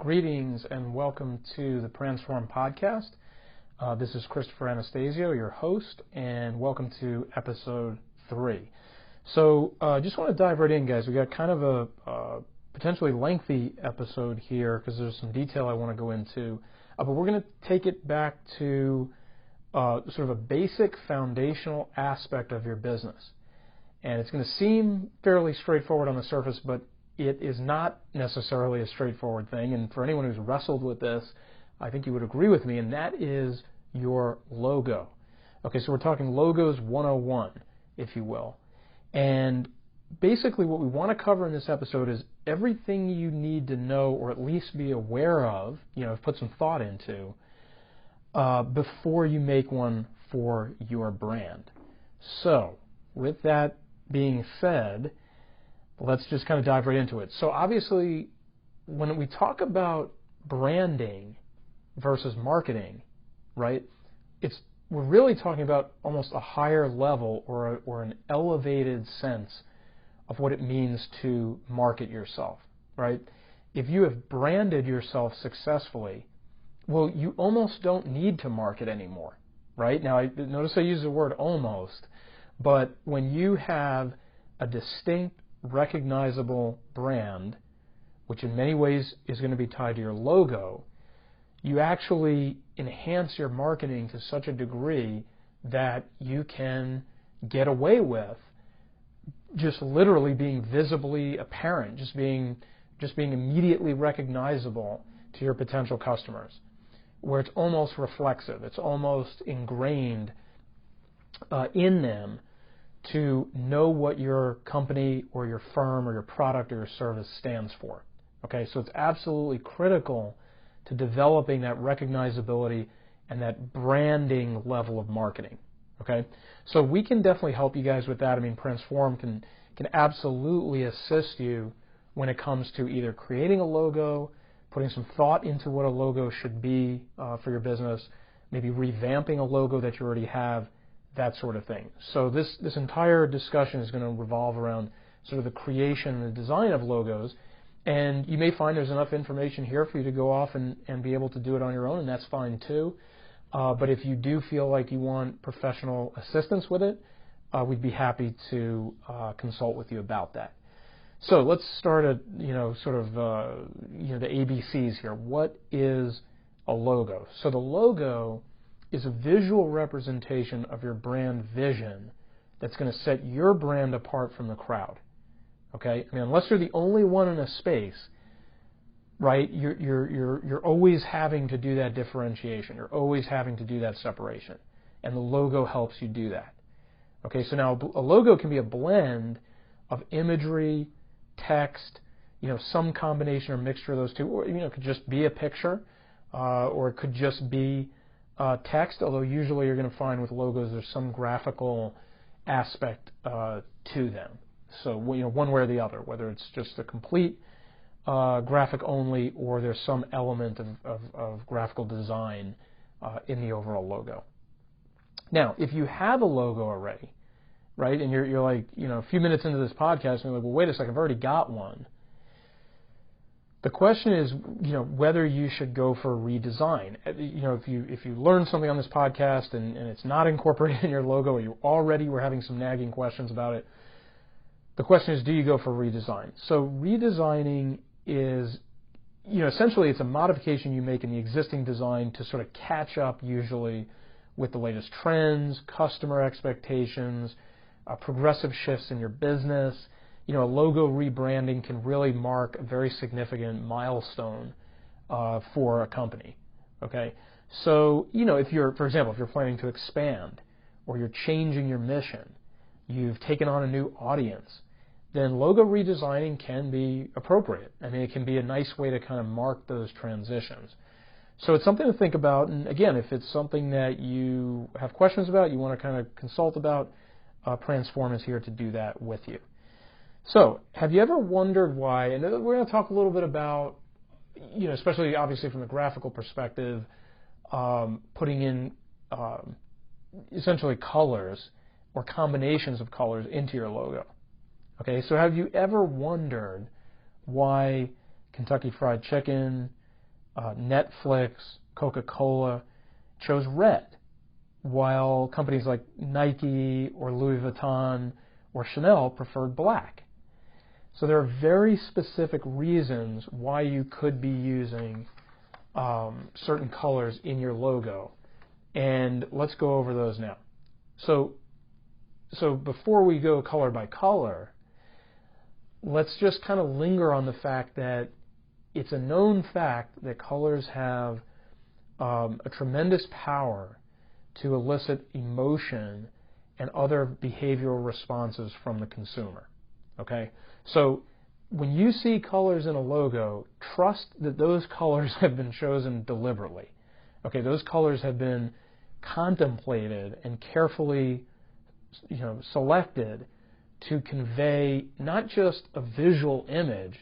Greetings and welcome to the Transform podcast. This is Christopher Anastasio, your host, and welcome to episode 3. So just want to dive right in, guys. We got kind of a potentially lengthy episode here because there's some detail I want to go into, but we're going to take it back to sort of a basic foundational aspect of your business. And it's going to seem fairly straightforward on the surface, but it is not necessarily a straightforward thing. And for anyone who's wrestled with this, I think you would agree with me, and that is your logo. Okay, so we're talking logos 101, if you will. And basically what we want to cover in this episode is everything you need to know, or at least be aware of, put some thought into, before you make one for your brand. So, with that being said, let's just kind of dive right into it. So obviously, when we talk about branding versus marketing, right, we're really talking about almost a higher level or an elevated sense of what it means to market yourself, right? If you have branded yourself successfully, well, you almost don't need to market anymore, right? Now, notice I use the word almost, but when you have a distinct, recognizable brand, which in many ways is going to be tied to your logo, you actually enhance your marketing to such a degree that you can get away with just literally being visibly apparent, just being immediately recognizable to your potential customers, where it's almost reflexive, it's almost ingrained in them to know what your company or your firm or your product or your service stands for. Okay, so it's absolutely critical to developing that recognizability and that branding level of marketing. Okay, so we can definitely help you guys with that. I mean, Transform can absolutely assist you when it comes to either creating a logo, putting some thought into what a logo should be for your business, maybe revamping a logo that you already have, that sort of thing. So this entire discussion is going to revolve around sort of the creation and the design of logos, and you may find there's enough information here for you to go off and be able to do it on your own, and that's fine too. But if you do feel like you want professional assistance with it, we'd be happy to consult with you about that. So let's start at the ABCs here. What is a logo? So the logo is a visual representation of your brand vision that's going to set your brand apart from the crowd. Okay, I mean, unless you're the only one in a space, right? You're always having to do that differentiation. You're always having to do that separation, and the logo helps you do that. Okay, so now a logo can be a blend of imagery, text, some combination or mixture of those two, or it could just be a picture, or it could just be text, although usually you're going to find with logos there's some graphical aspect to them. So one way or the other, whether it's just a complete graphic only or there's some element of graphical design in the overall logo. Now, if you have a logo already, right, and you're like, a few minutes into this podcast and you're like, well, wait a second, I've already got one. The question is, whether you should go for a redesign. If you learn something on this podcast and it's not incorporated in your logo, or you already were having some nagging questions about it, the question is, do you go for a redesign? So redesigning is, essentially it's a modification you make in the existing design to sort of catch up usually with the latest trends, customer expectations, progressive shifts in your business. A logo rebranding can really mark a very significant milestone for a company. Okay, so for example, if you're planning to expand or you're changing your mission, you've taken on a new audience, then logo redesigning can be appropriate. I mean, it can be a nice way to kind of mark those transitions. So it's something to think about. And again, if it's something that you have questions about, you want to kind of consult about, Transform is here to do that with you. So, have you ever wondered why, and we're going to talk a little bit about, especially obviously from the graphical perspective, putting in essentially colors or combinations of colors into your logo. Okay, so have you ever wondered why Kentucky Fried Chicken, Netflix, Coca-Cola chose red, while companies like Nike or Louis Vuitton or Chanel preferred black. So there are very specific reasons why you could be using certain colors in your logo, and let's go over those now. So before we go color by color, let's just kind of linger on the fact that it's a known fact that colors have a tremendous power to elicit emotion and other behavioral responses from the consumer. Okay? So when you see colors in a logo, trust that those colors have been chosen deliberately. Okay, those colors have been contemplated and carefully, selected to convey not just a visual image,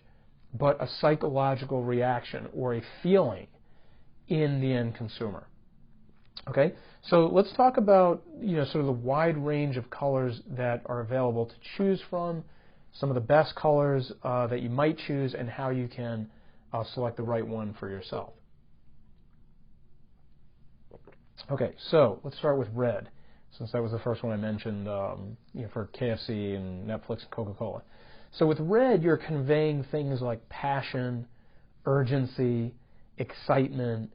but a psychological reaction or a feeling in the end consumer. Okay, so let's talk about sort of the wide range of colors that are available to choose from, some of the best colors that you might choose, and how you can select the right one for yourself. Okay, so let's start with red, since that was the first one I mentioned for KFC and Netflix and Coca-Cola. So with red, you're conveying things like passion, urgency, excitement,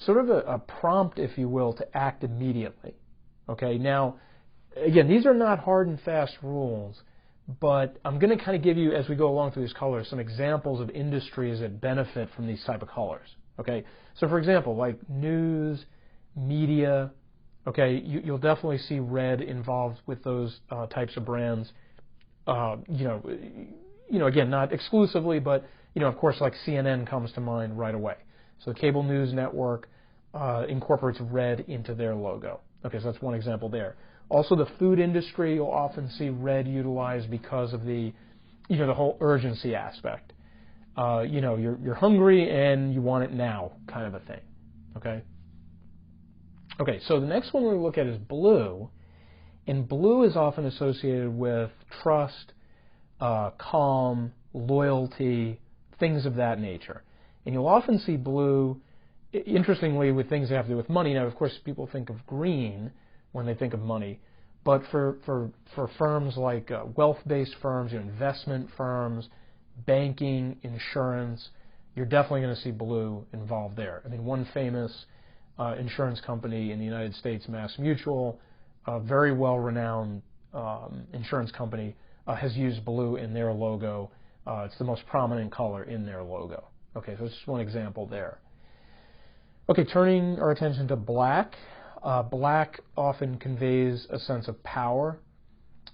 sort of a prompt, if you will, to act immediately. Okay, now, again, these are not hard and fast rules, but I'm going to kind of give you, as we go along through these colors, some examples of industries that benefit from these type of colors. Okay, so for example, like news, media, okay, you'll definitely see red involved with those types of brands. Again, not exclusively, but of course, like CNN comes to mind right away. So the cable news network incorporates red into their logo. Okay, so that's one example there. Also, the food industry, you'll often see red utilized because of the whole urgency aspect. You're hungry and you want it now, kind of a thing. Okay. Okay, so the next one we'll look at is blue, and blue is often associated with trust, calm, loyalty, things of that nature. And you'll often see blue, interestingly, with things that have to do with money. Now, of course, people think of green when they think of money, but for firms like wealth-based firms, investment firms, banking, insurance, you're definitely going to see blue involved there. I mean, one famous insurance company in the United States, Mass Mutual, a very well-renowned insurance company, has used blue in their logo. It's the most prominent color in their logo. Okay, so it's just one example there. Okay, turning our attention to black. Black often conveys a sense of power,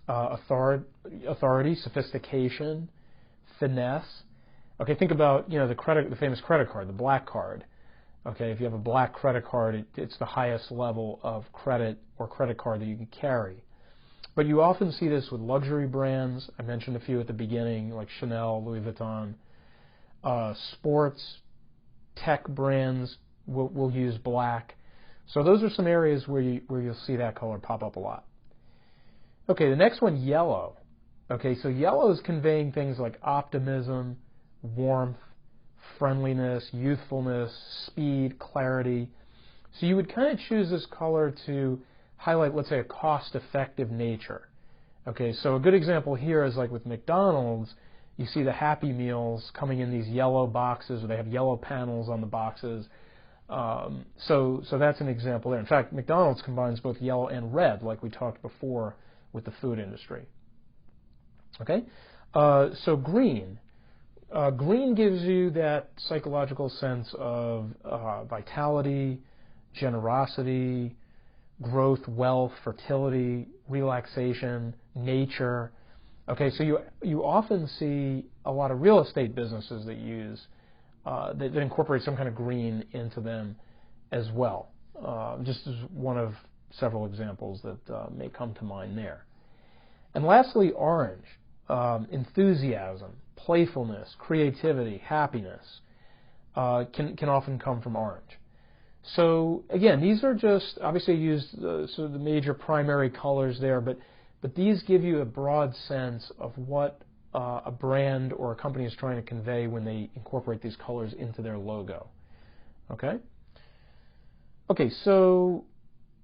authority, sophistication, finesse. Okay, think about the famous credit card, the black card. Okay, if you have a black credit card, it's the highest level of credit or credit card that you can carry. But you often see this with luxury brands. I mentioned a few at the beginning, like Chanel, Louis Vuitton. Sports, tech brands will use black. So those are some areas where you'll see that color pop up a lot. Okay, the next one, yellow. Okay, so yellow is conveying things like optimism, warmth, friendliness, youthfulness, speed, clarity. So you would kind of choose this color to highlight, let's say, a cost-effective nature. Okay, so a good example here is like with McDonald's, you see the Happy Meals coming in these yellow boxes, or they have yellow panels on the boxes. So that's an example there. In fact, McDonald's combines both yellow and red, like we talked before with the food industry. Okay, so green. Green gives you that psychological sense of vitality, generosity, growth, wealth, fertility, relaxation, nature. Okay, so you often see a lot of real estate businesses that use that incorporate some kind of green into them as well. Just as one of several examples that may come to mind there. And lastly, orange. Enthusiasm, playfulness, creativity, happiness can often come from orange. So again, these are just obviously used sort of the major primary colors there, but these give you a broad sense of what a brand or a company is trying to convey when they incorporate these colors into their logo. Okay? Okay, so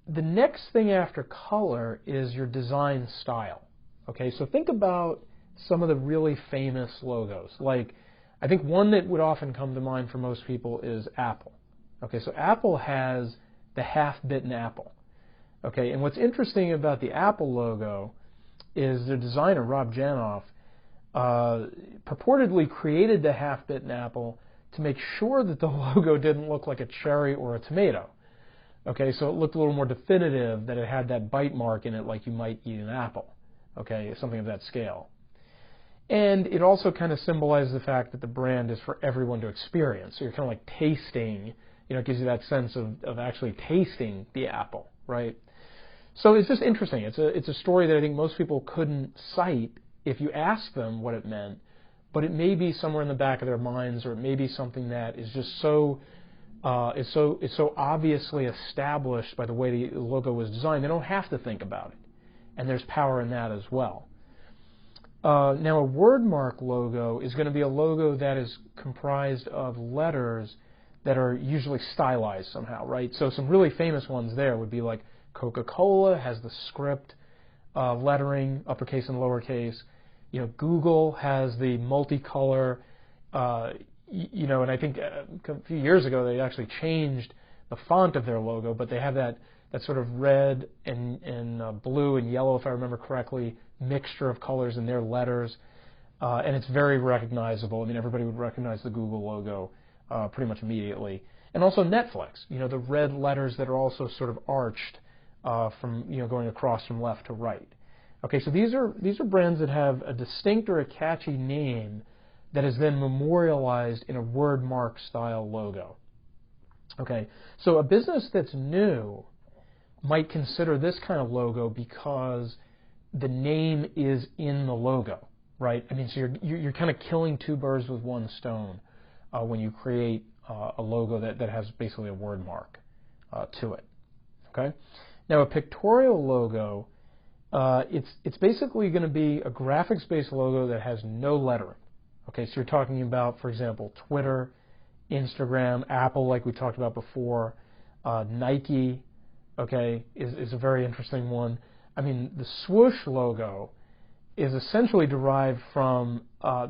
the next thing after color is your design style. Okay, so think about some of the really famous logos. Like, I think one that would often come to mind for most people is Apple. Okay, so Apple has the half-bitten apple. Okay, and what's interesting about the Apple logo is the designer, Rob Janoff, purportedly created the half-bitten apple to make sure that the logo didn't look like a cherry or a tomato. Okay, so it looked a little more definitive, that it had that bite mark in it like you might eat an apple. Okay, something of that scale. And it also kind of symbolizes the fact that the brand is for everyone to experience. So you're kind of like tasting, it gives you that sense of actually tasting the apple, right? So it's just interesting. It's a story that I think most people couldn't cite if you asked them what it meant, but it may be somewhere in the back of their minds, or it may be something that is just it's so obviously established by the way the logo was designed. They don't have to think about it, and there's power in that as well. Now, a wordmark logo is going to be a logo that is comprised of letters that are usually stylized somehow, right? So some really famous ones there would be like Coca-Cola has the script lettering, uppercase and lowercase. Google has the multicolor, and I think a few years ago they actually changed the font of their logo, but they have that sort of red and blue and yellow, if I remember correctly, mixture of colors in their letters, and it's very recognizable. I mean, everybody would recognize the Google logo pretty much immediately. And also Netflix, the red letters that are also sort of arched from going across from left to right. Okay, so these are brands that have a distinct or a catchy name that is then memorialized in a wordmark style logo. Okay, so a business that's new might consider this kind of logo because the name is in the logo, right? I mean, so you're kind of killing two birds with one stone when you create a logo that has basically a word mark to it. Okay. Now, a pictorial logo, it's basically going to be a graphics-based logo that has no lettering. Okay, so you're talking about, for example, Twitter, Instagram, Apple, like we talked about before, Nike. Okay, is a very interesting one. I mean, the swoosh logo is essentially derived from,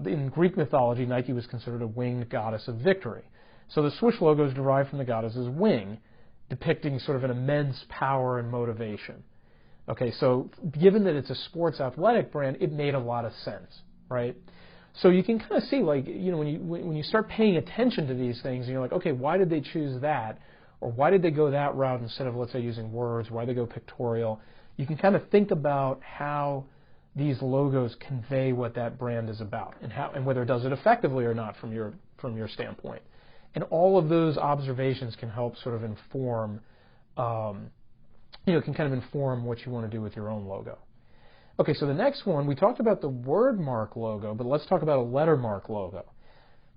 in Greek mythology, Nike was considered a winged goddess of victory. So the swoosh logo is derived from the goddess's wing, depicting sort of an immense power and motivation. Okay, so given that it's a sports athletic brand, it made a lot of sense, right? So you can kind of see, like, when you start paying attention to these things, and you're like, okay, why did they choose that? Or why did they go that route instead of, let's say, using words? Why did they go pictorial? You can kind of think about how these logos convey what that brand is about, and whether it does it effectively or not from your standpoint. And all of those observations can help sort of inform, can kind of inform what you want to do with your own logo. Okay, so the next one, we talked about the wordmark logo, but let's talk about a lettermark logo.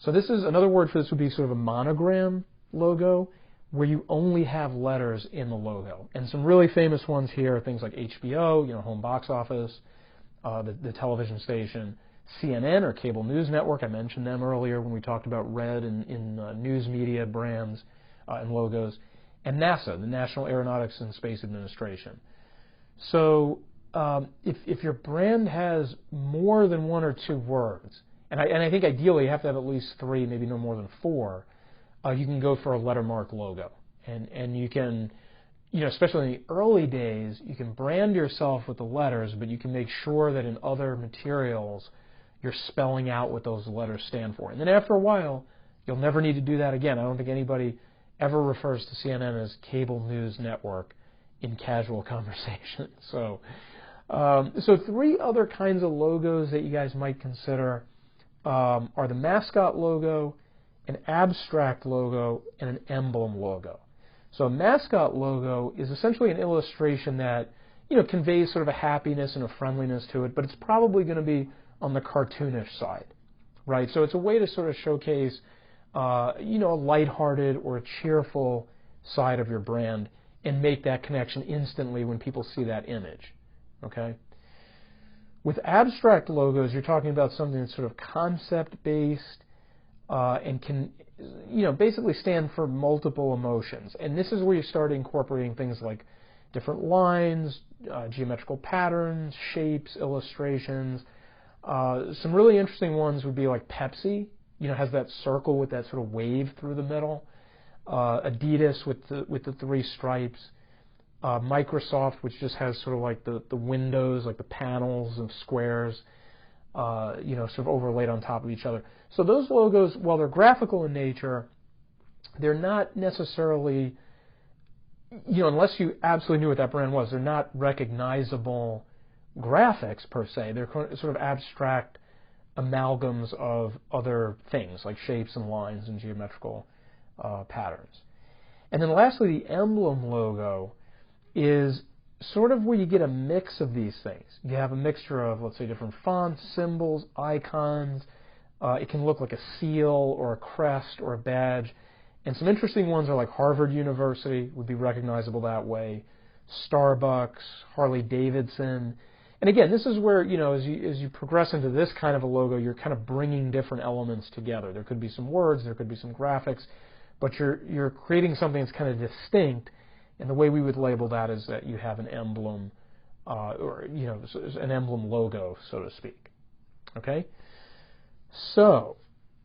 So this is another word for this would be sort of a monogram logo, where you only have letters in the logo. And some really famous ones here are things like HBO, home box office, the television station, CNN or cable news network. I mentioned them earlier when we talked about red in news media brands and logos, and NASA, the National Aeronautics and Space Administration. So if your brand has more than one or two words, and I think ideally you have to have at least three, maybe no more than four, you can go for a lettermark logo. And you can, especially in the early days, you can brand yourself with the letters, but you can make sure that in other materials you're spelling out what those letters stand for. And then after a while, you'll never need to do that again. I don't think anybody ever refers to CNN as cable news network in casual conversation. So three other kinds of logos that you guys might consider are the mascot logo, an abstract logo, and an emblem logo. So a mascot logo is essentially an illustration that conveys sort of a happiness and a friendliness to it, but it's probably going to be on the cartoonish side, right? So it's a way to sort of showcase a lighthearted or a cheerful side of your brand and make that connection instantly when people see that image, okay? With abstract logos, you're talking about something that's sort of concept-based and can basically stand for multiple emotions. And this is where you start incorporating things like different lines, geometrical patterns, shapes, illustrations. Some really interesting ones would be like Pepsi, has that circle with that sort of wave through the middle. Adidas with the three stripes. Microsoft, which just has sort of like the windows, like the panels of squares, sort of overlaid on top of each other. So those logos, while they're graphical in nature, they're not necessarily, unless you absolutely knew what that brand was, they're not recognizable graphics per se. They're sort of abstract amalgams of other things like shapes and lines and geometrical patterns. And then lastly, the emblem logo is sort of where you get a mix of these things. You have a mixture of, let's say, different fonts, symbols, icons. It can look like a seal or a crest or a badge. And some interesting ones are like Harvard University would be recognizable that way, Starbucks, Harley Davidson. And again, this is where, as you progress into this kind of a logo, you're kind of bringing different elements together. There could be some words, there could be some graphics, but you're creating something that's kind of distinct. And the way we would label that is that you have an emblem, or an emblem logo, so to speak. Okay? So,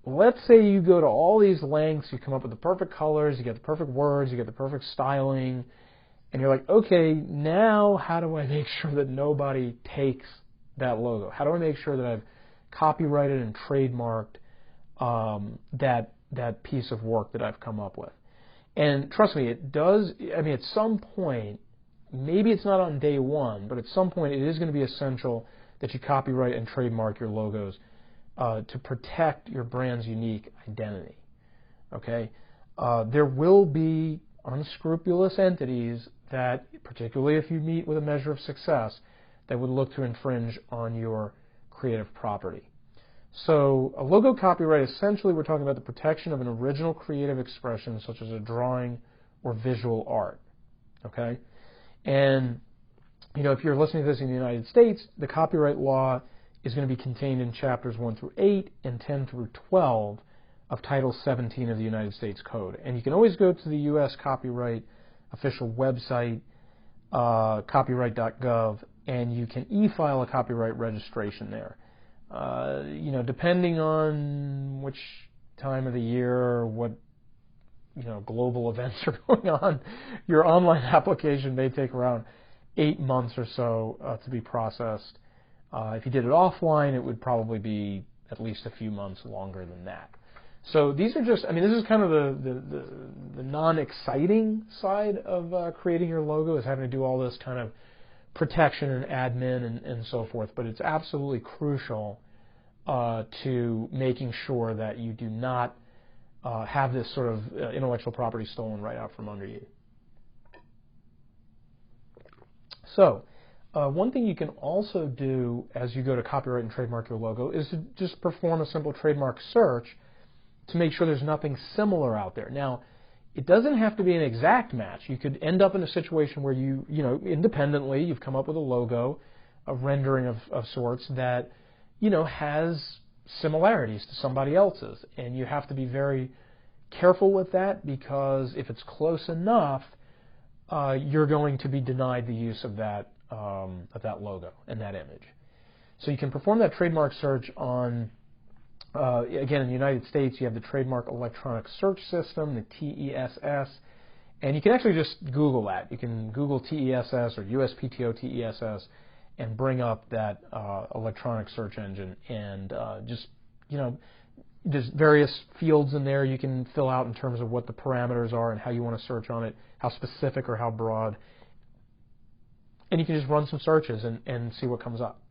let's say you go to all these lengths, you come up with the perfect colors, you get the perfect words, you get the perfect styling, and you're like, okay, now how do I make sure that nobody takes that logo? How do I make sure that I've copyrighted and trademarked that piece of work that I've come up with? And trust me, it does, at some point, maybe it's not on day one, but at some point it is going to be essential that you copyright and trademark your logos to protect your brand's unique identity. Okay? There will be unscrupulous entities that, particularly if you meet with a measure of success, that would look to infringe on your creative property. So a logo copyright, essentially we're talking about the protection of an original creative expression such as a drawing or visual art. Okay? And, if you're listening to this in the United States, the copyright law is going to be contained in chapters 1 through 8 and 10 through 12 of Title 17 of the United States Code. And you can always go to the U.S. Copyright official website, copyright.gov, and you can e-file a copyright registration there. Depending on which time of the year or what, global events are going on, your online application may take around 8 months or so to be processed. If you did it offline, it would probably be at least a few months longer than that. So these are just, this is kind of the non-exciting side of creating your logo, is having to do all this kind of protection and admin and so forth, but it's absolutely crucial to making sure that you do not have this sort of intellectual property stolen right out from under you. So, one thing you can also do as you go to copyright and trademark your logo is to just perform a simple trademark search to make sure there's nothing similar out there. Now, it doesn't have to be an exact match. You could end up in a situation where you independently, you've come up with a logo, a rendering of sorts that, has similarities to somebody else's. And you have to be very careful with that, because if it's close enough, you're going to be denied the use of that logo and that image. So you can perform that trademark search on, again, in the United States, you have the Trademark Electronic Search System, the TESS, and you can actually just Google that. You can Google TESS or USPTO TESS and bring up that electronic search engine, and there's various fields in there you can fill out in terms of what the parameters are and how you want to search on it, how specific or how broad. And you can just run some searches and see what comes up.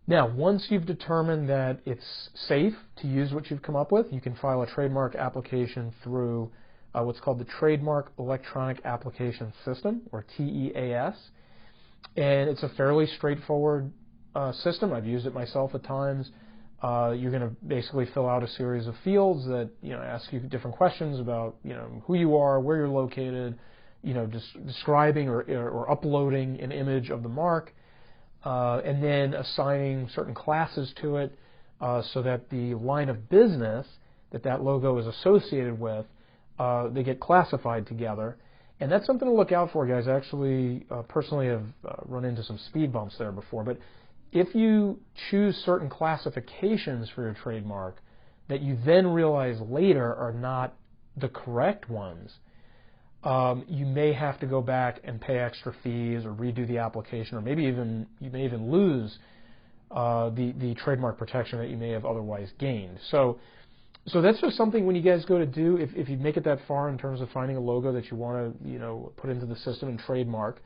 Now, once you've determined that it's safe to use what you've come up with, you can file a trademark application through what's called the Trademark Electronic Application System, or TEAS. And it's a fairly straightforward system. I've used it myself at times. You're going to basically fill out a series of fields that ask you different questions about who you are, where you're located, describing or uploading an image of the mark, and then assigning certain classes to it, so that the line of business that logo is associated with, they get classified together. And that's something to look out for, guys. I actually personally have run into some speed bumps there before. But if you choose certain classifications for your trademark that you then realize later are not the correct ones, you may have to go back and pay extra fees or redo the application, or maybe even you may even lose the trademark protection that you may have otherwise gained. So that's just something when you guys go to do, if you make it that far in terms of finding a logo that you want to put into the system and trademark,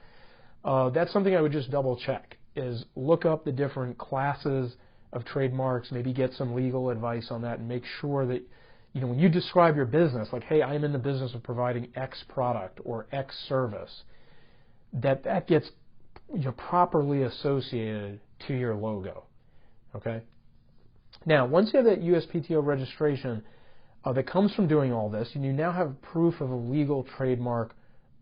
that's something I would just double check, is look up the different classes of trademarks, maybe get some legal advice on that, and make sure that when you describe your business, like, hey, I'm in the business of providing X product or X service, that gets properly associated to your logo. Okay? Now, once you have that USPTO registration that comes from doing all this, and you now have proof of a legal trademark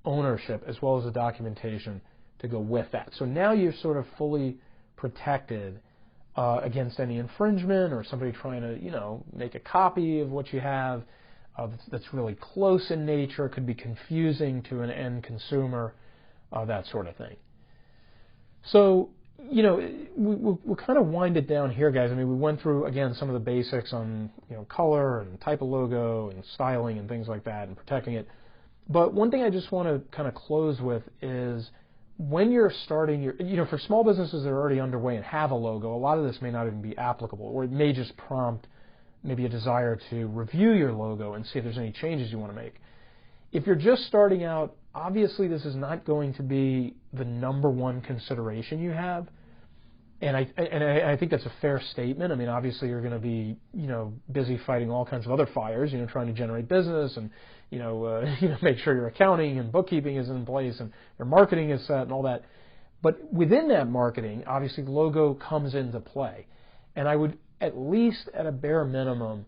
ownership as well as the documentation to go with that. So now you're sort of fully protected against any infringement or somebody trying to, make a copy of what you have that's really close in nature, could be confusing to an end consumer, that sort of thing. So, we'll kind of wind it down here, guys. I mean, we went through, again, some of the basics on, color and type of logo and styling and things like that and protecting it. But one thing I just want to kind of close with is when you're starting your, for small businesses that are already underway and have a logo, a lot of this may not even be applicable, or it may just prompt maybe a desire to review your logo and see if there's any changes you want to make. If you're just starting out, obviously this is not going to be the number one consideration you have. And I think that's a fair statement. I mean, obviously you're going to be, busy fighting all kinds of other fires, trying to generate business and, make sure your accounting and bookkeeping is in place and your marketing is set and all that. But within that marketing, obviously the logo comes into play. And I would, at least at a bare minimum,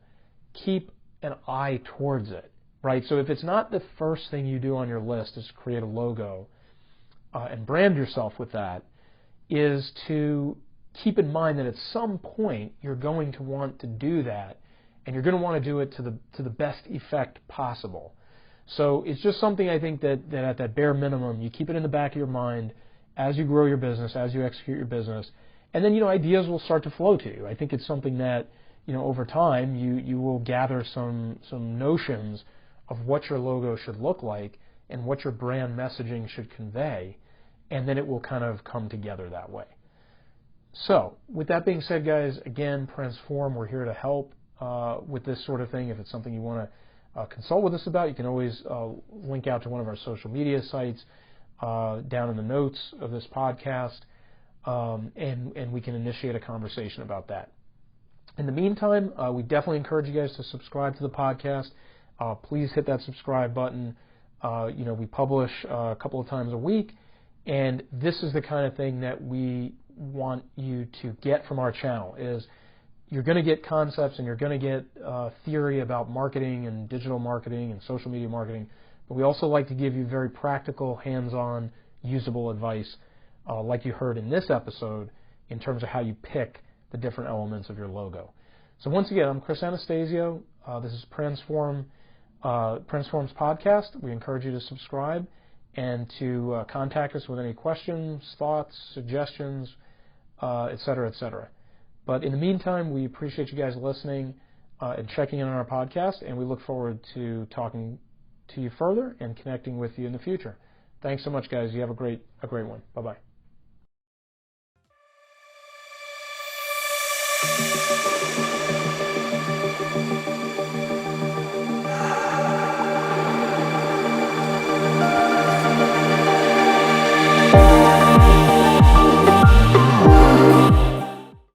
keep an eye towards it, right? So if it's not the first thing you do on your list is create a logo and brand yourself with that, is to keep in mind that at some point you're going to want to do that, and you're going to want to do it to the best effect possible. So it's just something I think that at that bare minimum you keep it in the back of your mind as you grow your business, as you execute your business, and then ideas will start to flow to you. I think it's something that over time you will gather some notions of what your logo should look like and what your brand messaging should convey, and then it will kind of come together that way. So, with that being said, guys, again, Transform, we're here to help with this sort of thing. If it's something you want to consult with us about, you can always link out to one of our social media sites down in the notes of this podcast, and we can initiate a conversation about that. In the meantime, we definitely encourage you guys to subscribe to the podcast. Please hit that subscribe button. We publish a couple of times a week, and this is the kind of thing that we want you to get from our channel. Is you're going to get concepts and you're going to get theory about marketing and digital marketing and social media marketing, but we also like to give you very practical, hands-on, usable advice like you heard in this episode in terms of how you pick the different elements of your logo. So once again, I'm Chris Anastasio. This is Transform's podcast. We encourage you to subscribe and to contact us with any questions, thoughts, suggestions, et cetera, et cetera. But in the meantime, we appreciate you guys listening and checking in on our podcast, and we look forward to talking to you further and connecting with you in the future. Thanks so much, guys. You have a great one. Bye-bye.